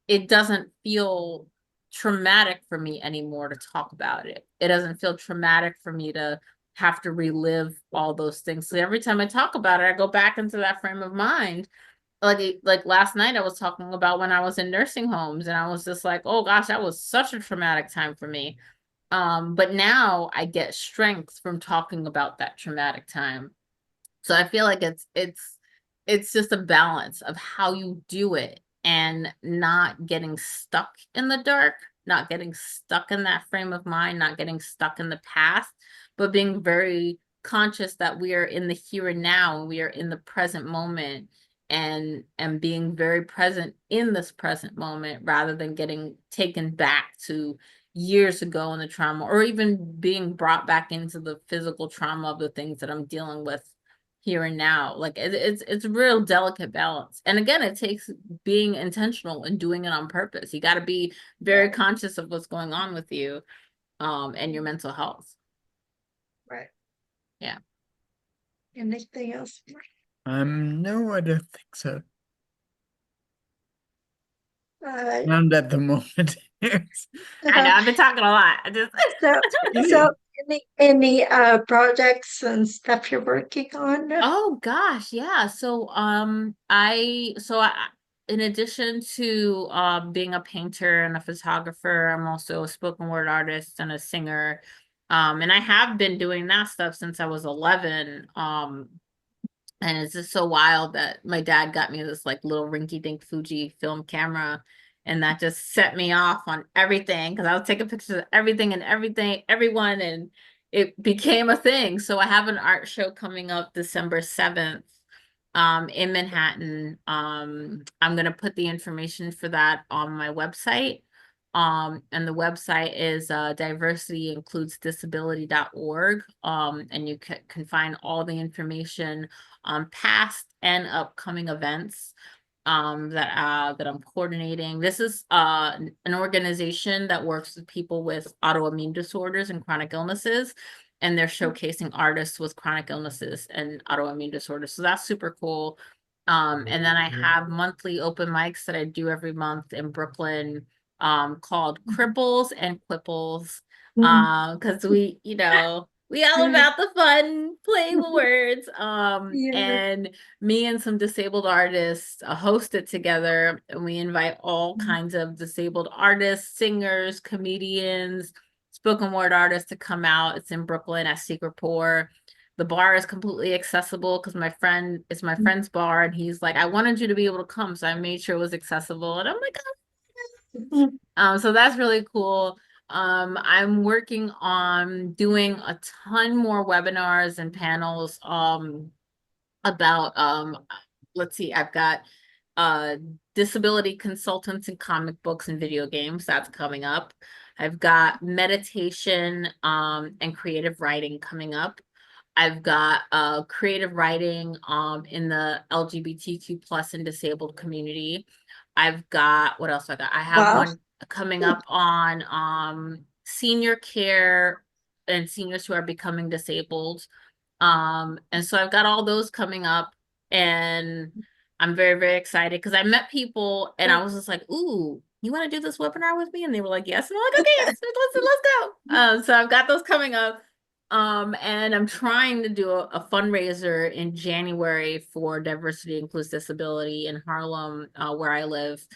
it doesn't feel traumatic for me anymore to talk about it. It doesn't feel traumatic for me to have to relive all those things. So every time I talk about it, I go back into that frame of mind. Like last night I was talking about when I was in nursing homes, and I was just like, oh gosh, that was such a traumatic time for me. But now I get strength from talking about that traumatic time. So I feel like it's just a balance of how you do it and not getting stuck in the dark, not getting stuck in that frame of mind, not getting stuck in the past, but being very conscious that we are in the here and now and we are in the present moment, and being very present in this present moment rather than getting taken back to years ago in the trauma, or even being brought back into the physical trauma of the things that I'm dealing with here and now. Like it's a real delicate balance. And again, it takes being intentional and doing it on purpose. You got to be very Right. conscious of what's going on with you, and your mental health. Right. Yeah. Anything else? No, I don't think so. Uh, Not at the moment. I know I've been talking a lot. I just so, so any projects and stuff you're working on? Oh gosh, yeah. So I in addition to being a painter and a photographer, I'm also a spoken word artist and a singer. And I have been doing that stuff since I was 11. And it's just so wild that my dad got me this like little rinky-dink Fuji film camera, and that just set me off on everything because I was taking pictures of everything and everyone, and it became a thing. So I have an art show coming up December 7th in Manhattan. I'm gonna put the information for that on my website. And the website is diversityincludesdisability.org. And you can find all the information on past and upcoming events that I'm coordinating. This is an organization that works with people with autoimmune disorders and chronic illnesses, and they're showcasing artists with chronic illnesses and autoimmune disorders. So that's super cool. And then I have monthly open mics that I do every month in Brooklyn, called Cripples and Quipples. Because we all about the fun, playing with words. Yeah. And me and some disabled artists host it together, and we invite all kinds of disabled artists, singers, comedians, spoken word artists to come out. It's in Brooklyn at Secret Pour. The bar is completely accessible because it's my friend's bar, and he's like, I wanted you to be able to come, so I made sure it was accessible. And I'm like, so that's really cool. I'm working on doing a ton more webinars and panels about let's see, I've got disability consultants in comic books and video games. That's coming up. I've got meditation and creative writing coming up. I've got creative writing in the LGBTQ plus and disabled community. I've got, what else I got? I have Wow. one coming up on senior care and seniors who are becoming disabled. And so I've got all those coming up, and I'm very, very excited because I met people and I was just like, ooh, you want to do this webinar with me? And they were like, yes. And I'm like, okay, let's go. So I've got those coming up. And I'm trying to do a fundraiser in January for Diversity Includes Disability in Harlem, where I live.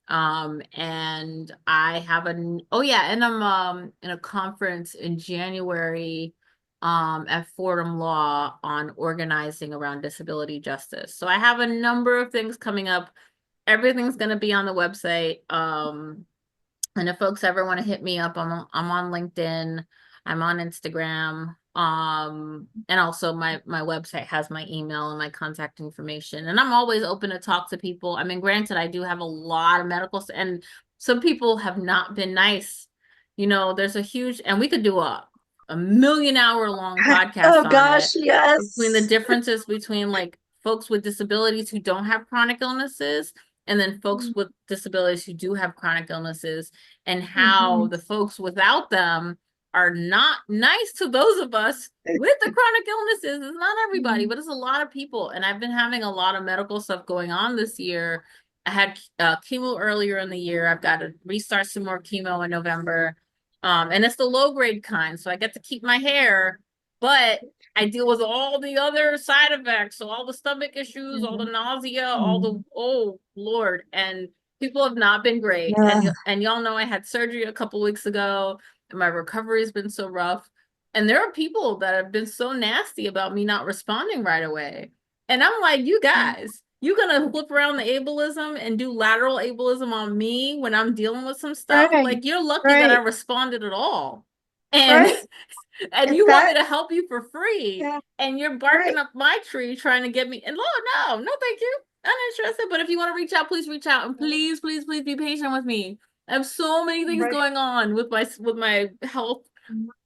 And I have and I'm in a conference in January at Fordham Law on organizing around disability justice. So I have a number of things coming up. Everything's going to be on the website. And if folks ever want to hit me up, I'm on LinkedIn, I'm on Instagram. And also my website has my email and my contact information. And I'm always open to talk to people. I mean, granted, I do have a lot of medical, and some people have not been nice. There's a huge, and we could do a million-hour long podcast Oh on it, gosh, yes. between the differences between like folks with disabilities who don't have chronic illnesses, and then folks with disabilities who do have chronic illnesses, and how the folks without them are not nice to those of us with the chronic illnesses. It's not everybody, but it's a lot of people. And I've been having a lot of medical stuff going on this year. I had chemo earlier in the year. I've got to restart some more chemo in November. And it's the low grade kind. So I get to keep my hair, but I deal with all the other side effects. So all the stomach issues, all the nausea, all the, oh Lord. And people have not been great. Yeah. And y'all know I had surgery a couple weeks ago and my recovery has been so rough. And there are people that have been so nasty about me not responding right away. And I'm like, you guys, you gonna flip around the ableism and do lateral ableism on me when I'm dealing with some stuff? Right, Like, you're lucky that I right, responded at all. And right. and Is you want me that, to help you for free, yeah, and you're barking right, up my tree trying to get me. And no, thank you. I'm not interested. But if you want to reach out, please reach out, and please, please, please be patient with me. I have so many things right. going on with my health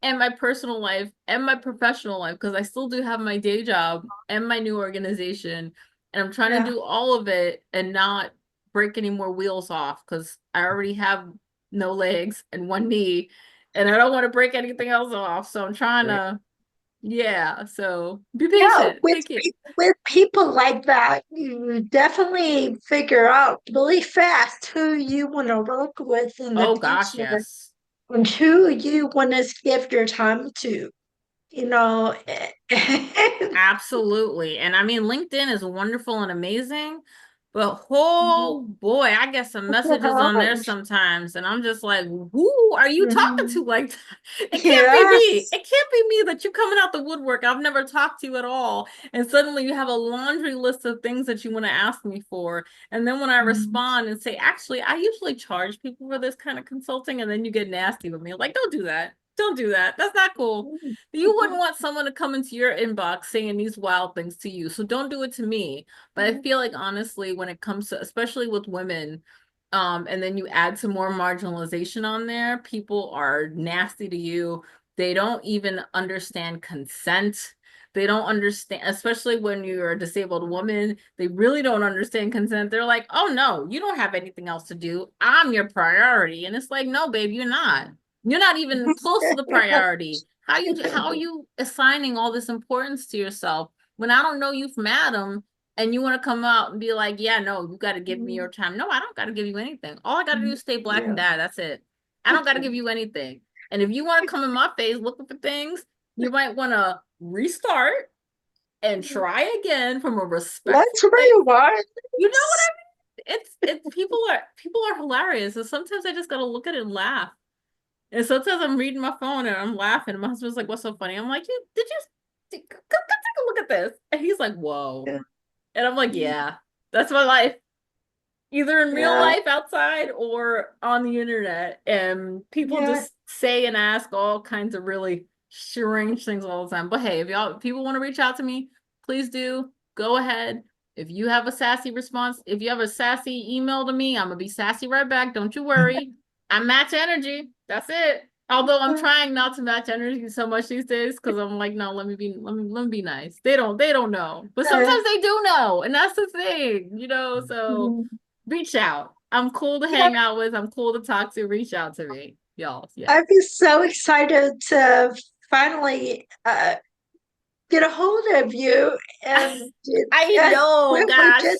and my personal life and my professional life, because I still do have my day job and my new organization, and I'm trying to Yeah. do all of it and not break any more wheels off, because I already have no legs and one knee, and I don't want to break anything else off. So I'm trying Right. to, yeah. So be Yeah, patient. Thank you. with people like that, you definitely figure out really fast who you want to work with in the Oh gosh, future yes. and who you want to give your time to, you know. Absolutely. And I mean, LinkedIn is wonderful and amazing, but oh boy, I get some messages on there sometimes, and I'm just like, who are you talking to like that? It can't be me. Yes. It can't be me that you coming out the woodwork. I've never talked to you at all. And suddenly you have a laundry list of things that you want to ask me for. And then when I respond and say, actually, I usually charge people for this kind of consulting, and then you get nasty with me. Like, don't do that. Don't do that. That's not cool. You wouldn't want someone to come into your inbox saying these wild things to you. So don't do it to me. But I feel like honestly, when it comes to, especially with women, and then you add some more marginalization on there, people are nasty to you. They don't even understand consent. They don't understand, especially when you're a disabled woman, they really don't understand consent. They're like, oh no, you don't have anything else to do. I'm your priority. And it's like, no, babe, you're not. You're not even close to the priority. How are you assigning all this importance to yourself when I don't know you from Adam, and you want to come out and be like, yeah, no, you got to give me your time. No, I don't got to give you anything. All I got to do is stay black and Yeah. die. That's it. I don't got to give you anything. And if you want to come in my face looking for things, you might want to restart and try again from a respectful Let's place. rewind. You know what I mean? It's people are hilarious. And sometimes I just gotta look at it and laugh. And sometimes I'm reading my phone and I'm laughing. And my husband's like, "What's so funny?" I'm like, come take a look at this?" And he's like, "Whoa." Yeah. And I'm like, "Yeah, that's my life. Either in real Yeah. life outside or on the internet." And people Yeah. just say and ask all kinds of really strange things all the time. But hey, if people want to reach out to me, please do. Go ahead. If you have a sassy response, if you have a sassy email to me, I'm gonna be sassy right back. Don't you worry. I match energy. That's it. Although I'm trying not to match energy so much these days, because I'm like, no, let me be nice. They don't know. But sometimes they do know, and that's the thing, so reach out. I'm cool to Yeah. hang out with. I'm cool to talk to. Reach out to me, y'all. Yes. I'd be so excited to finally get a hold of you and I and know, when we gosh. did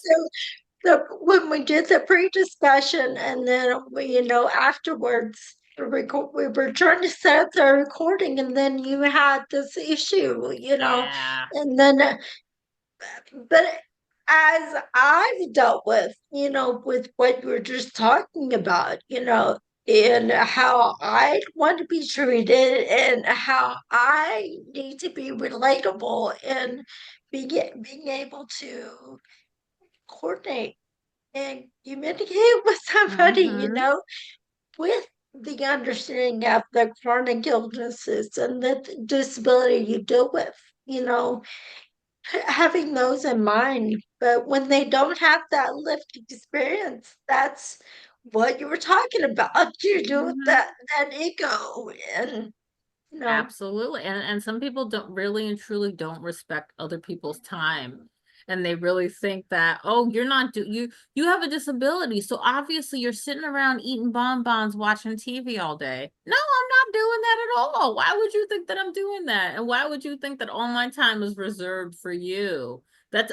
the when we did the pre-discussion and then afterwards we were trying to set up the recording and then you had this issue, Yeah. and then but as I've dealt with, with what you were just talking about, and how I want to be treated and how I need to be relatable and being able to coordinate and communicate with somebody, Mm-hmm. with the understanding of the chronic illnesses and the disability you deal with, you know, having those in mind. But when they don't have that lived experience, that's what you were talking about. You do Mm-hmm. that ego and Absolutely. And some people don't really and truly don't respect other people's time. And they really think that, oh, you're not you have a disability. So obviously you're sitting around eating bonbons watching TV all day. No, I'm not doing that at all. Why would you think that I'm doing that? And why would you think that all my time is reserved for you? That's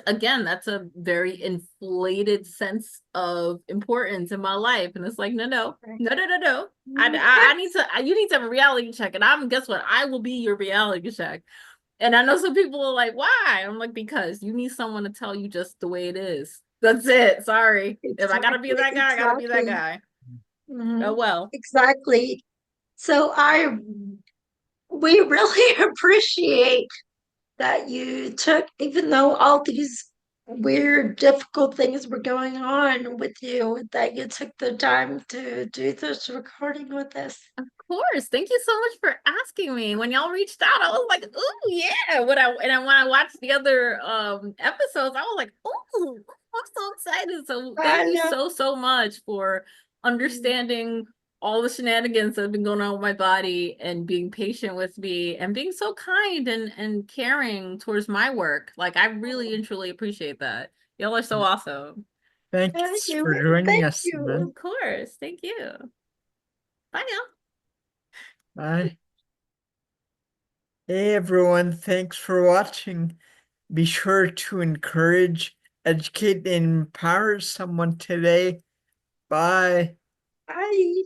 a very inflated sense of importance in my life. And it's like, no, no, no, no, no, no. I need to, you need to have a reality check. And guess what? I will be your reality check. And I know some people are like, why? I'm like, because you need someone to tell you just the way it is. That's it. Sorry. If I gotta be Exactly, that guy, I gotta be that exactly. guy. Oh Mhm, well. exactly. So we really appreciate that you took, even though all these weird, difficult things were going on with you, that you took the time to do this recording with us. Of course. Thank you so much for asking me. When y'all reached out, I was like, "Ooh, yeah." When I watched the other episodes, I was like, "Ooh, I'm so excited." So I thank you know. so much for understanding all the shenanigans that have been going on with my body and being patient with me and being so kind and caring towards my work. Like I really and truly appreciate that. Y'all are so awesome. Thanks for joining Thank us, you. man. Of course. Thank you. Bye now. Bye. Hey everyone, thanks for watching. Be sure to encourage, educate, and empower someone today. Bye. Bye.